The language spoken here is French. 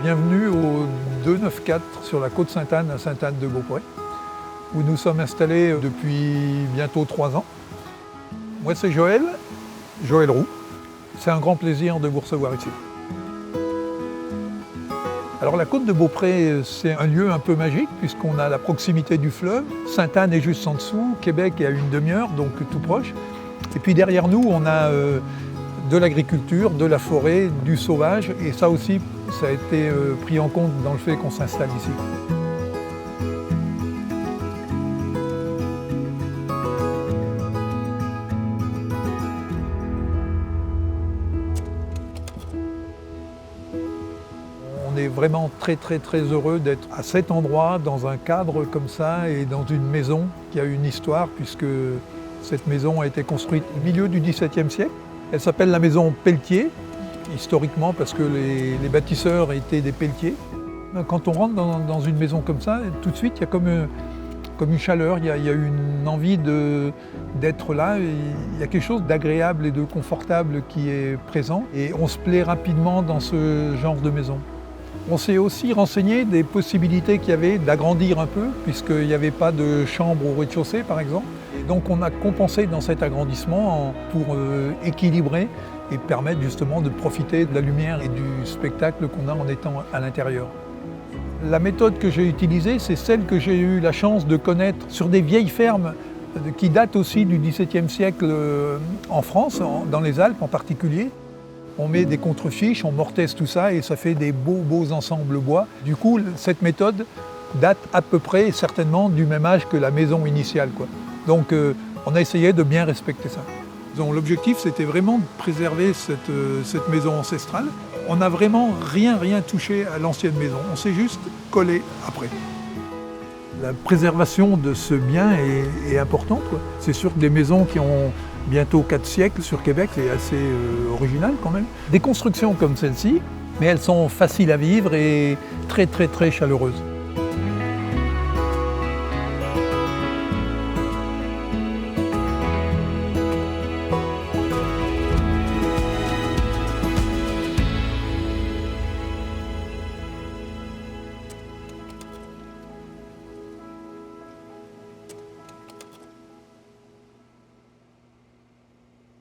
Bienvenue au 294 sur la côte Sainte-Anne à Sainte-Anne-de-Beaupré, où nous sommes installés depuis bientôt 3 ans. Moi c'est Joël Roux. C'est un grand plaisir de vous recevoir ici. Alors la côte de Beaupré, c'est un lieu un peu magique puisqu'on a la proximité du fleuve. Sainte-Anne est juste en dessous, Québec est à une demi-heure, donc tout proche. Et puis derrière nous, on a de l'agriculture, de la forêt, du sauvage. Et ça aussi, ça a été pris en compte dans le fait qu'on s'installe ici. On est vraiment très heureux d'être à cet endroit, dans un cadre comme ça et dans une maison qui a une histoire puisque cette maison a été construite au milieu du XVIIe siècle. Elle s'appelle la maison Pelletier, historiquement parce que les bâtisseurs étaient des pelletiers. Quand on rentre dans une maison comme ça, tout de suite il y a comme une chaleur, il y a une envie d'être là. Il y a quelque chose d'agréable et de confortable qui est présent et on se plaît rapidement dans ce genre de maison. On s'est aussi renseigné des possibilités qu'il y avait d'agrandir un peu, puisqu'il n'y avait pas de chambre au rez-de-chaussée par exemple. Et donc on a compensé dans cet agrandissement pour équilibrer et permettre justement de profiter de la lumière et du spectacle qu'on a en étant à l'intérieur. La méthode que j'ai utilisée, c'est celle que j'ai eu la chance de connaître sur des vieilles fermes qui datent aussi du XVIIe siècle en France, dans les Alpes en particulier. On met des contrefiches, on mortaise tout ça et ça fait des beaux ensembles bois. Du coup, cette méthode date à peu près certainement du même âge que la maison initiale, quoi. Donc on a essayé de bien respecter ça. Donc, l'objectif c'était vraiment de préserver cette maison ancestrale. On n'a vraiment rien touché à l'ancienne maison, on s'est juste collé après. La préservation de ce bien est importante, quoi. C'est sûr que des maisons qui ont bientôt 4 siècles sur Québec, c'est assez original quand même. Des constructions comme celle-ci, mais elles sont faciles à vivre et très chaleureuses.